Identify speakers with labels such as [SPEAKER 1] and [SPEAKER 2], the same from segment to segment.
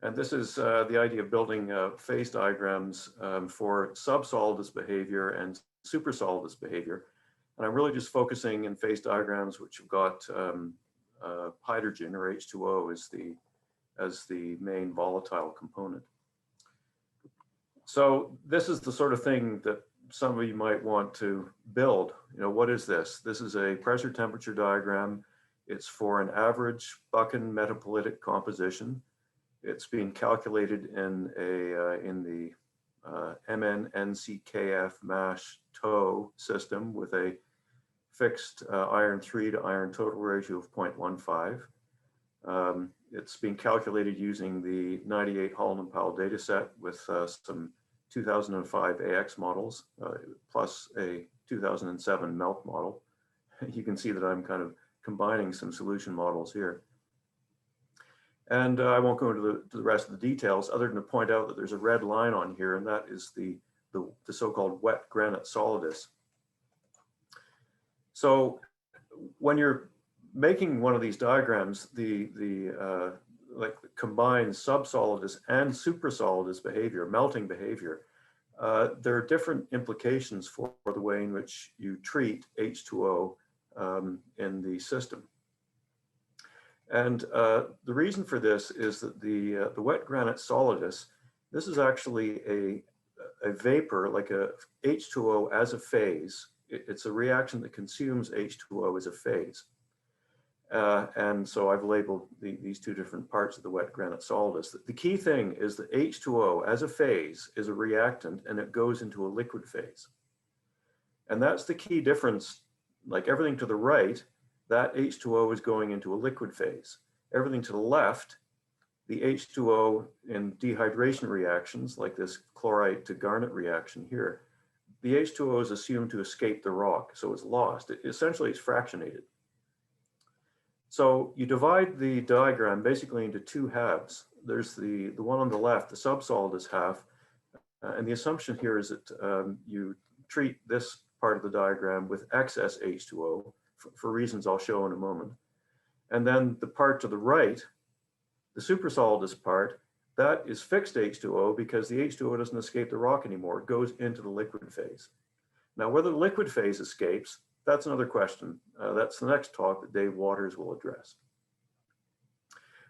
[SPEAKER 1] And this is the idea of building phase diagrams for subsolidus behavior and supersolidus behavior. And I'm really just focusing in phase diagrams which have got hydrogen or H2O as the main volatile component. So this is the sort of thing that some of you might want to build. You know, what is this? This is a pressure temperature diagram. It's for an average Buchan metapolitic composition. It's being calculated in the MnNCKF MASH TOW system with a fixed iron 3 to iron total ratio of 0.15. It's being calculated using the 98 Holland Powell data set with some 2005 AX models plus a 2007 MELT model. You can see that I'm kind of combining some solution models here. And I won't go into the rest of the details other than to point out that there's a red line on here, and that is the so-called wet granite solidus. So when you're making one of these diagrams, like combined subsolidus and suprasolidus behavior, melting behavior, there are different implications for the way in which you treat H2O in the system. And the reason for this is that the wet granite solidus, this is actually a vapor, like a H2O as a phase. It's a reaction that consumes H2O as a phase. And so I've labeled these two different parts of the wet granite solidus. The key thing is that H2O as a phase is a reactant and it goes into a liquid phase. And that's the key difference. Like everything to the right, that H2O is going into a liquid phase. Everything to the left, the H2O in dehydration reactions, like this chlorite to garnet reaction here, the H2O is assumed to escape the rock, so it's lost. Essentially, it's fractionated. So you divide the diagram basically into two halves. There's the one on the left, the subsolidus half, and the assumption here is that you treat this part of the diagram with excess H2O for reasons I'll show in a moment. And then the part to the right, the suprasolidus part, that is fixed H2O because the H2O doesn't escape the rock anymore. It goes into the liquid phase. Now, whether the liquid phase escapes, that's another question. That's the next talk that Dave Waters will address.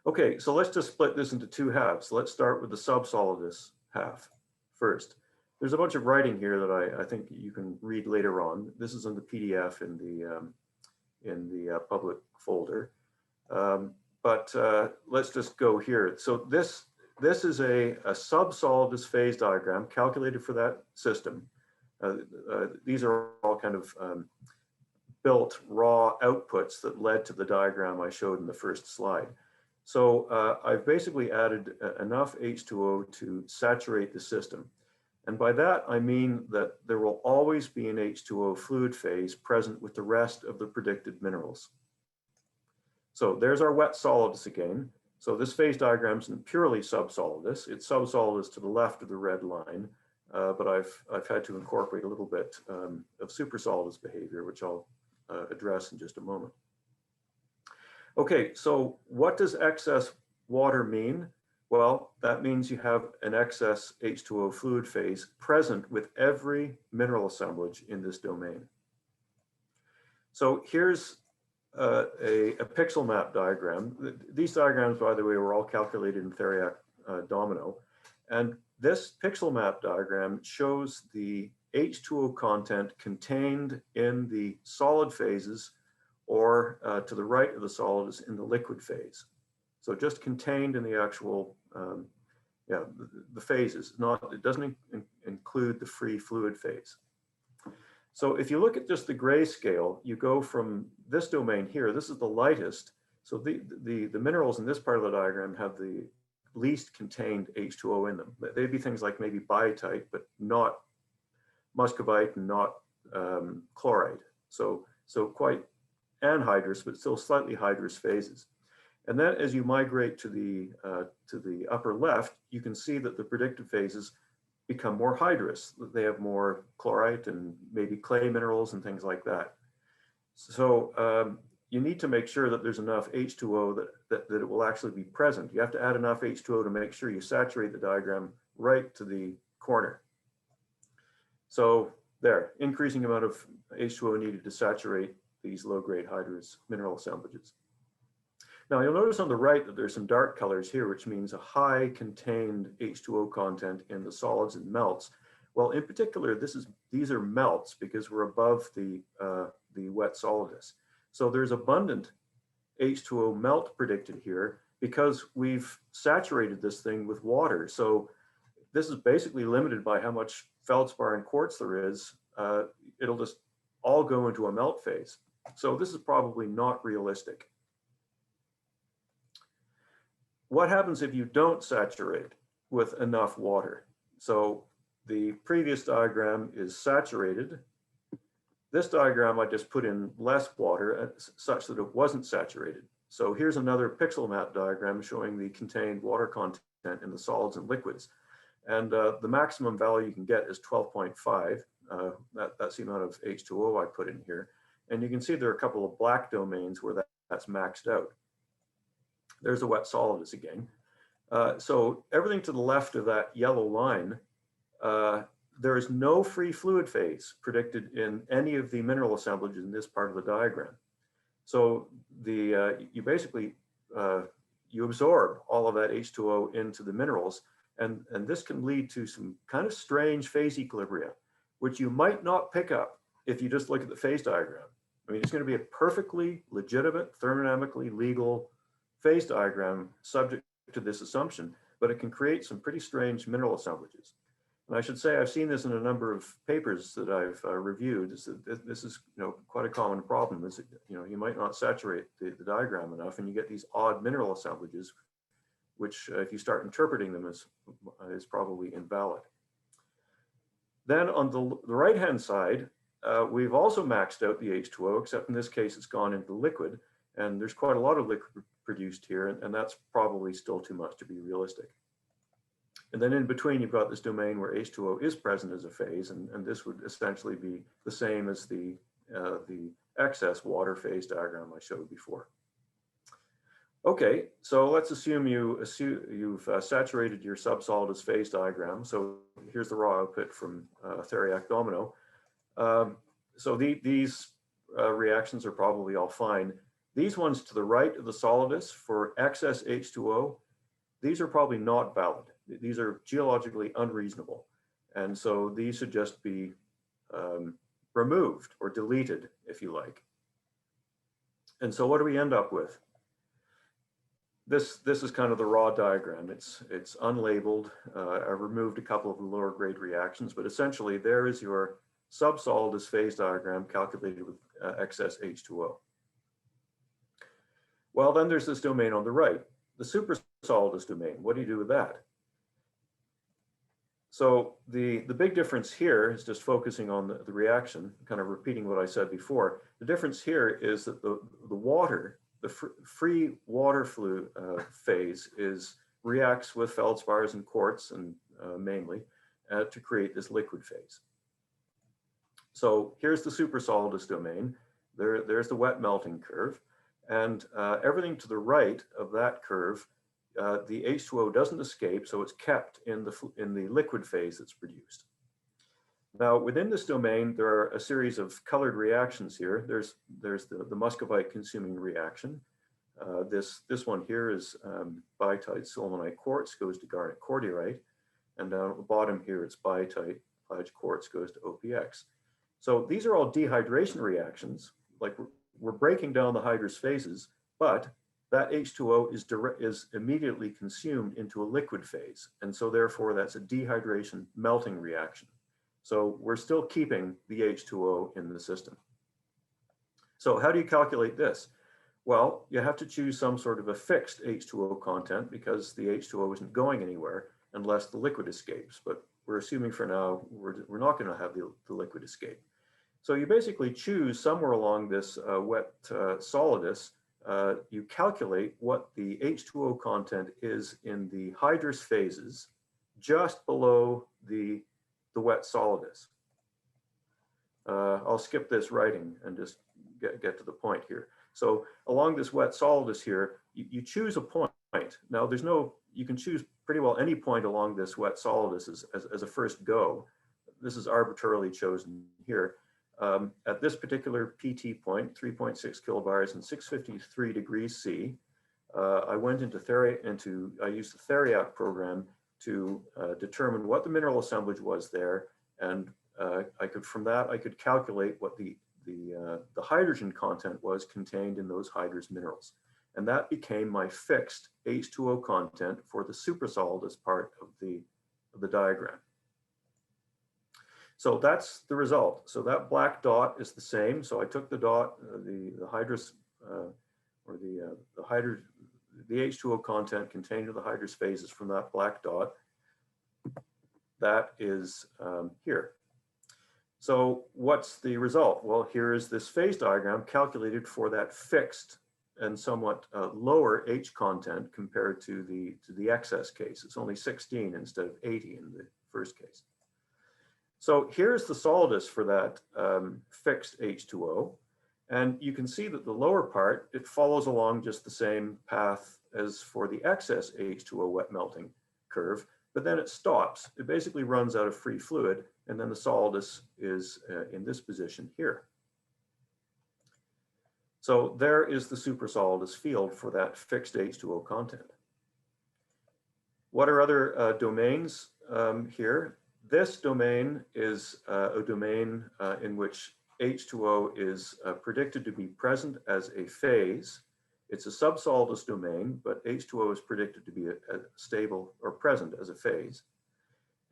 [SPEAKER 1] Okay, so let's just split this into two halves. Let's start with the subsolidus half first. There's a bunch of writing here that I think you can read later on. This is in the PDF in the public folder. But let's just go here. So this is a subsolidus phase diagram calculated for that system. These are all kind of built raw outputs that led to the diagram I showed in the first slide. So I've basically added enough H2O to saturate the system. And by that, I mean that there will always be an H2O fluid phase present with the rest of the predicted minerals. So there's our wet solidus again. So this phase diagram is purely subsolidus. It's subsolidus to the left of the red line, but I've had to incorporate a little bit of suprasolidus behavior, which I'll address in just a moment. Okay, so what does excess water mean? Well, that means you have an excess H2O fluid phase present with every mineral assemblage in this domain. So here's a pixel map diagram. These diagrams, by the way, were all calculated in Theriac Domino. And this pixel map diagram shows the H2O content contained in the solid phases or to the right of the solidus in the liquid phase. So just contained in the actual, the phases. It doesn't include the free fluid phase. So if you look at just the grayscale, you go from this domain here, this is the lightest. So the minerals in this part of the diagram have the least contained H2O in them. They'd be things like maybe biotite, but not muscovite and not chloride. So quite anhydrous, but still slightly hydrous phases. And then as you migrate to the upper left, you can see that the predicted phases become more hydrous. They have more chlorite and maybe clay minerals and things like that. So you need to make sure that there's enough H2O that it will actually be present. You have to add enough H2O to make sure you saturate the diagram right to the corner. So there, increasing amount of H2O needed to saturate these low-grade hydrous mineral assemblages. Now you'll notice on the right that there's some dark colors here, which means a high contained H2O content in the solids and melts. Well, in particular, these are melts because we're above the wet solidus. So there's abundant H2O melt predicted here because we've saturated this thing with water. So this is basically limited by how much feldspar and quartz there is. It'll just all go into a melt phase. So this is probably not realistic. What happens if you don't saturate with enough water? So the previous diagram is saturated. This diagram, I just put in less water such that it wasn't saturated. So here's another pixel map diagram showing the contained water content in the solids and liquids. And the maximum value you can get is 12.5. That's the amount of H2O I put in here. And you can see there are a couple of black domains where that's maxed out. There's a wet solidus again. So everything to the left of that yellow line, there is no free fluid phase predicted in any of the mineral assemblages in this part of the diagram. So you basically, you absorb all of that H2O into the minerals, and this can lead to some kind of strange phase equilibria, which you might not pick up if you just look at the phase diagram. I mean, it's going to be a perfectly legitimate, thermodynamically legal phase diagram subject to this assumption, but it can create some pretty strange mineral assemblages. And I should say I've seen this in a number of papers that I've reviewed. This is quite a common problem. Is you might not saturate the diagram enough, and you get these odd mineral assemblages, which if you start interpreting them is probably invalid. Then on the right-hand side, we've also maxed out the H2O, except in this case it's gone into liquid, and there's quite a lot of liquid produced here, and that's probably still too much to be realistic. And then in between, you've got this domain where H2O is present as a phase, and this would essentially be the same as the excess water phase diagram I showed before. Okay, so let's assume you've saturated your Subsolidus phase diagram. So here's the raw output from Theriac Domino. So these reactions are probably all fine. These ones to the right of the Solidus for excess H2O, these are probably not valid. These are geologically unreasonable. And so these should just be removed or deleted, if you like. And so what do we end up with? This is kind of the raw diagram. It's unlabeled. I've removed a couple of the lower grade reactions, but essentially there is your Subsolidus phase diagram calculated with excess H2O. Well, then there's this domain on the right, the Suprasolidus domain. What do you do with that? So the big difference here is just focusing on the reaction, kind of repeating what I said before. The difference here is that the water, the free water phase reacts with feldspars and quartz, and mainly, to create this liquid phase. So here's the Suprasolidus domain. There's the wet melting curve. And everything to the right of that curve, the H2O doesn't escape, so it's kept in the liquid phase that's produced. Now, within this domain, there are a series of colored reactions here. There's the muscovite consuming reaction. This one here is biotite sillimanite quartz goes to garnet cordierite, and down at the bottom here, it's biotite pledge quartz goes to OPX. So these are all dehydration reactions, like we're breaking down the hydrous phases, but that H2O is immediately consumed into a liquid phase. And so therefore that's a dehydration melting reaction. So we're still keeping the H2O in the system. So how do you calculate this? Well, you have to choose some sort of a fixed H2O content because the H2O isn't going anywhere unless the liquid escapes. But we're assuming for now, we're not going to have the liquid escape. So you basically choose somewhere along this wet solidus, you calculate what the H2O content is in the hydrous phases just below the wet solidus. I'll skip this writing and just get to the point here. So along this wet solidus here, you choose a point. Now there's no, you can choose pretty well any point along this wet solidus as a first go. This is arbitrarily chosen here. At this particular PT point, 3.6 kilobars and 653 degrees C, I went into I used the Theriac program to determine what the mineral assemblage was there, and from that I could calculate what the hydrogen content was contained in those hydrous minerals, and that became my fixed H2O content for the suprasolidus part of the diagram. So that's the result. So that black dot is the same. So I took the dot, the hydrous or the H2O content contained in the hydrous phases from that black dot. That is here. So what's the result? Well, here is this phase diagram calculated for that fixed and somewhat lower H content compared to the excess case. It's only 16 instead of 80 in the first case. So here's the solidus for that fixed H2O. And you can see that the lower part, it follows along just the same path as for the excess H2O wet melting curve, but then it stops. It basically runs out of free fluid, and then the solidus is in this position here. So there is the suprasolidus field for that fixed H2O content. What are other domains here? This domain is a domain in which H2O is predicted to be present as a phase. It's a subsolidus domain, but H2O is predicted to be a stable or present as a phase.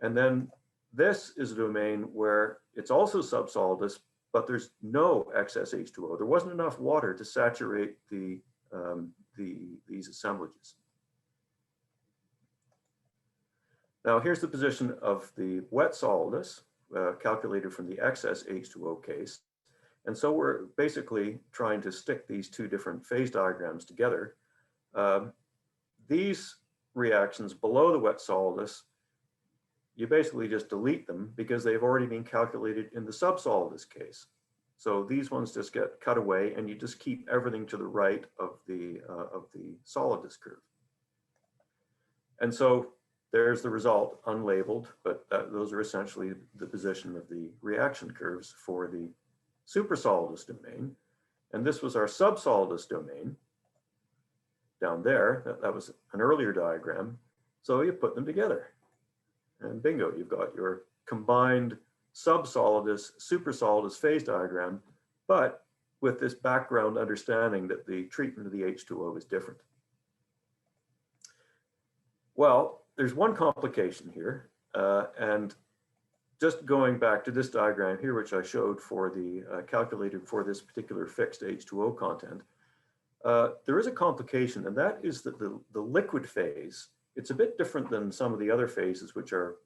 [SPEAKER 1] And then this is a domain where it's also subsolidus, but there's no excess H2O. There wasn't enough water to saturate these assemblages. Now here's the position of the wet solidus calculated from the excess H2O case. And so we're basically trying to stick these two different phase diagrams together. These reactions below the wet solidus, you basically just delete them because they've already been calculated in the subsolidus case. So these ones just get cut away, and you just keep everything to the right of the solidus curve. And so there's the result, unlabeled, but those are essentially the position of the reaction curves for the suprasolidus domain. And this was our subsolidus domain down there. That was an earlier diagram. So you put them together, and bingo, you've got your combined subsolidus, suprasolidus phase diagram, but with this background understanding that the treatment of the H2O is different. Well, there's one complication here, and just going back to this diagram here, which I showed for the calculated for this particular fixed H2O content, there is a complication, and that is that the liquid phase, it's a bit different than some of the other phases, which are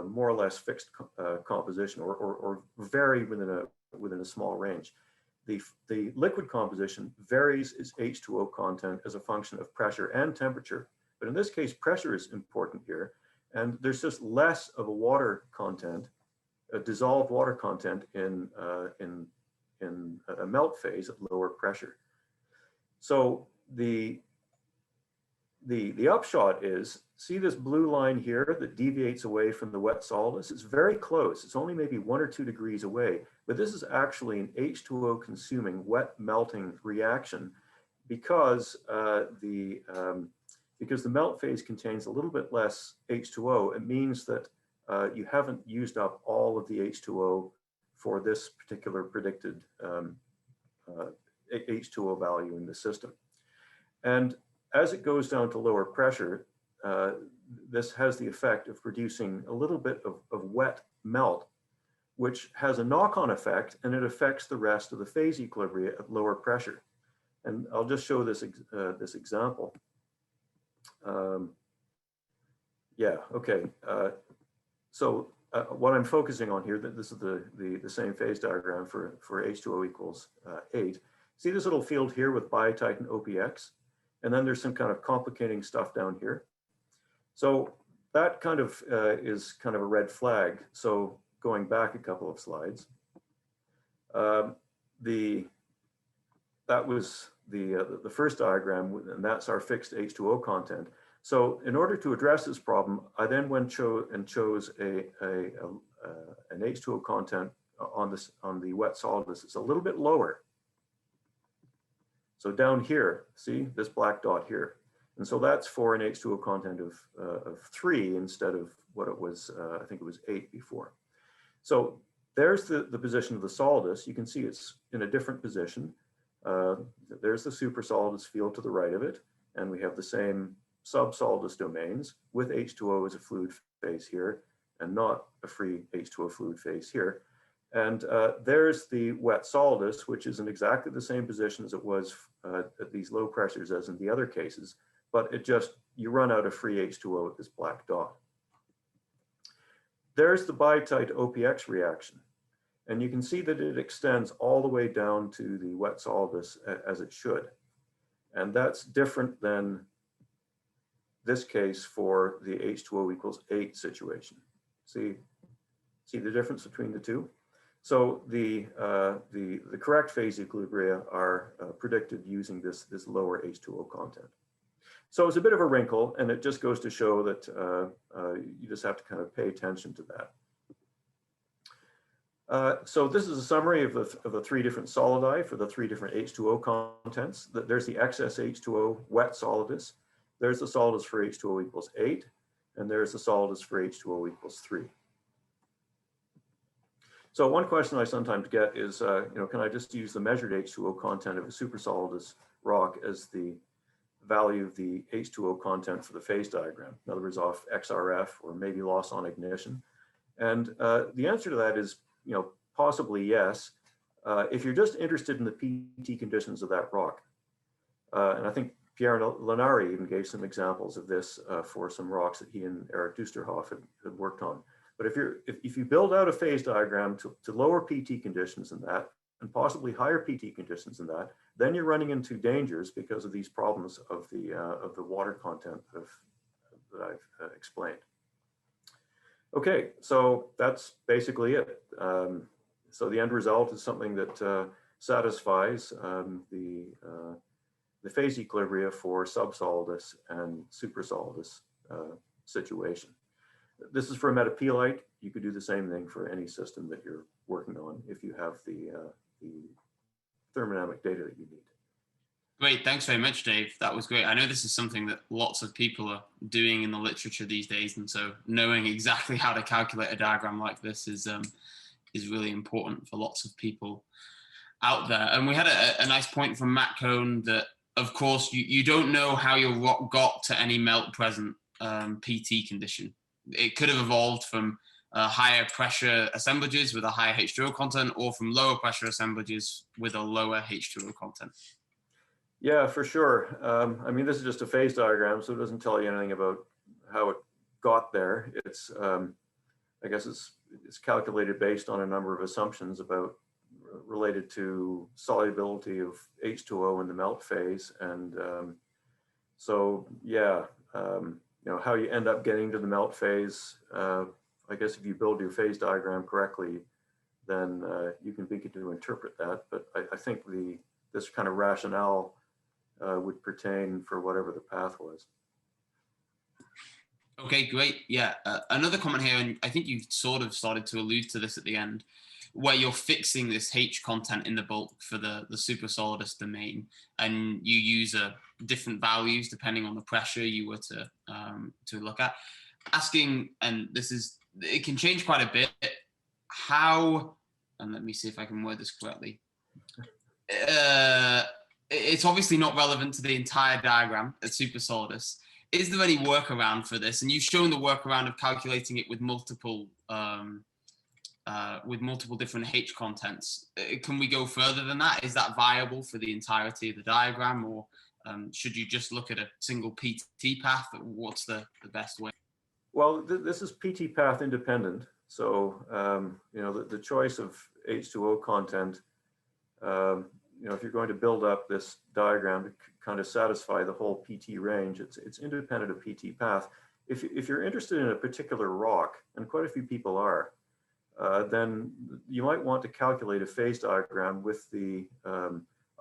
[SPEAKER 1] more or less fixed composition or vary within a small range. The liquid composition varies its H2O content as a function of pressure and temperature. But in this case, pressure is important here, and there's just less of a water content, a dissolved water content in a melt phase at lower pressure. So the upshot is, see this blue line here that deviates away from the wet solidus? It's very close. It's only maybe 1 or 2 degrees away, but this is actually an H2O consuming wet melting reaction because because the melt phase contains a little bit less H2O. It means that you haven't used up all of the H2O for this particular predicted H2O value in the system. And as it goes down to lower pressure, this has the effect of producing a little bit of wet melt, which has a knock-on effect, and it affects the rest of the phase equilibria at lower pressure. And I'll just show this example. Yeah, okay. So what I'm focusing on here, this is the same phase diagram for H2O equals 8. See this little field here with biotite and OPX? And then there's some kind of complicating stuff down here. So that kind of is kind of a red flag. So going back a couple of slides, that was the first diagram, and that's our fixed H2O content. So in order to address this problem, I then chose an H2O content on the wet solidus. It's a little bit lower. So down here, see this black dot here. And so that's for an H2O content of 3 instead of what it was, I think it was 8 before. So there's the position of the solidus. You can see it's in a different position. There's the supersolidus field to the right of it. And we have the same subsolidus domains with H2O as a fluid phase here and not a free H2O fluid phase here. And there's the wet solidus, which is in exactly the same position as it was at these low pressures as in the other cases, but you run out of free H2O at this black dot. There's the biotite OPX reaction. And you can see that it extends all the way down to the wet solidus as it should. And that's different than this case for the H2O equals 8 situation. See the difference between the two? So the correct phase equilibria are predicted using this lower H2O content. So it's a bit of a wrinkle, and it just goes to show that you just have to kind of pay attention to that. So this is a summary of the 3 different solidi for the 3 different H2O contents. There's the excess H2O wet solidus. There's the solidus for H2O equals 8, and there's the solidus for H2O equals 3. So one question I sometimes get is, can I just use the measured H2O content of a supersolidus rock as the value of the H2O content for the phase diagram? In other words, off XRF or maybe loss on ignition. And the answer to that is, possibly yes, if you're just interested in the PT conditions of that rock. And I think Pierre Lenari even gave some examples of this for some rocks that he and Eric Dusterhoff had worked on. But if you build out a phase diagram to lower PT conditions than that, and possibly higher PT conditions than that, then you're running into dangers because of these problems of the water content that I've explained. Okay, so that's basically it. So the end result is something that satisfies the phase equilibria for subsolidus and supersolidus situation. This is for a metapelite. You could do the same thing for any system that you're working on if you have the thermodynamic data that you need.
[SPEAKER 2] Great, thanks very much, Dave. That was great. I know this is something that lots of people are doing in the literature these days, and so knowing exactly how to calculate a diagram like this is really important for lots of people out there. And we had a nice point from Matt Cohn that, of course, you don't know how your rock got to any melt present PT condition. It could have evolved from higher pressure assemblages with a higher H2O content, or from lower pressure assemblages with a lower H2O content.
[SPEAKER 1] Yeah, for sure. I mean, this is just a phase diagram, so it doesn't tell you anything about how it got there. It's, I guess it's calculated based on a number of assumptions related to solubility of H2O in the melt phase. And so, yeah, how you end up getting to the melt phase, I guess if you build your phase diagram correctly, then you can begin to interpret that. But I think this kind of rationale would pertain for whatever the path was.
[SPEAKER 2] Okay, great. Yeah, another comment here, and I think you've sort of started to allude to this at the end, where you're fixing this H content in the bulk for the supersolidus domain, and you use different values depending on the pressure you were to look at. Asking, and it can change quite a bit, how, and let me see if I can word this correctly. It's obviously not relevant to the entire diagram at supersolidus. Is there any workaround for this? And you've shown the workaround of calculating it with multiple different H contents. Can we go further than that? Is that viable for the entirety of the diagram, or should you just look at a single PT path? What's the best way?
[SPEAKER 1] Well, this is PT path independent. So, the choice of H2O content, if you're going to build up this diagram to kind of satisfy the whole PT range, it's independent of PT path. If you're interested in a particular rock, and quite a few people are, then you might want to calculate a phase diagram with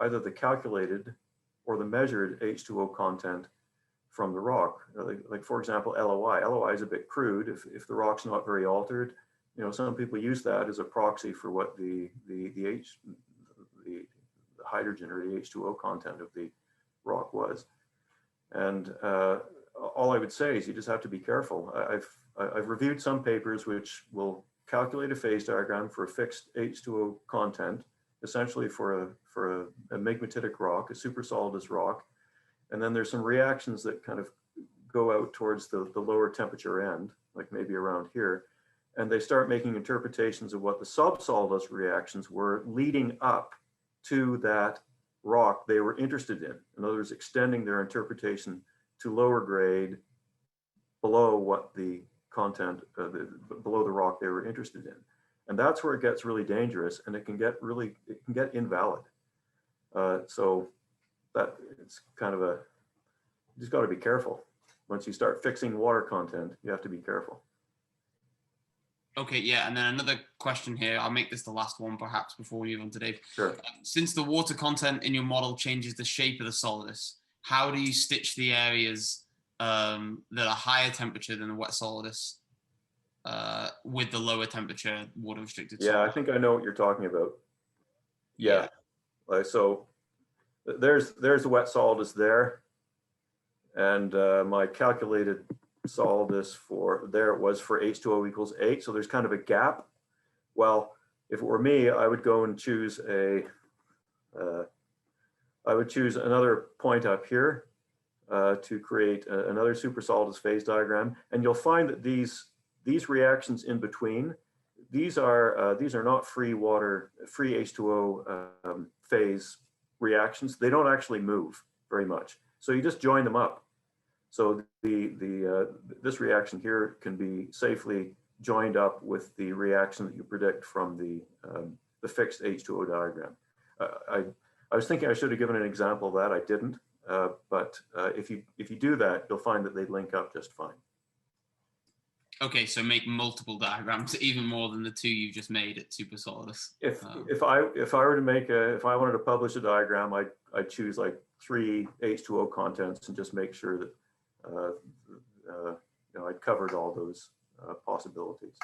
[SPEAKER 1] either the calculated or the measured H2O content from the rock. Like for example, LOI. LOI is a bit crude. If the rock's not very altered, some people use that as a proxy for what the hydrogen or the H2O content of the rock was. And all I would say is you just have to be careful. I've reviewed some papers which will calculate a phase diagram for a fixed H2O content, essentially for a magmatitic rock, a supersolidus rock. And then there's some reactions that kind of go out towards the lower temperature end, like maybe around here. And they start making interpretations of what the subsolidus reactions were leading up to that rock they were interested in. In other words, extending their interpretation to lower grade below what the content, below the rock they were interested in. And that's where it gets really dangerous, and it can get invalid. So that it's kind of you just got to be careful. Once you start fixing water content, you have to be careful.
[SPEAKER 2] Okay, yeah, and then another question here. I'll make this the last one perhaps before we move on to Dave.
[SPEAKER 1] Sure.
[SPEAKER 2] Since the water content in your model changes the shape of the solidus, how do you stitch the areas that are higher temperature than the wet solidus with the lower temperature water restricted solidus?
[SPEAKER 1] Yeah, I think I know what you're talking about. Yeah. So there's the wet solidus there, and my calculated solidus for there was for H2O equals 8. So there's kind of a gap. Well, if it were me, I would go and choose I would choose another point up here to create another supersolidus phase diagram. And you'll find that these reactions in between, these are not free H2O phase reactions. They don't actually move very much. So you just join them up. So this reaction here can be safely joined up with the reaction that you predict from the fixed H2O diagram. I was thinking I should have given an example of that. I didn't, but if you do that, you'll find that they link up just fine. Okay, so make multiple diagrams, even more than the two you just made at Supersolidus. If I wanted to publish a diagram, I'd choose like 3 H2O contents and just make sure that I'd covered all those possibilities.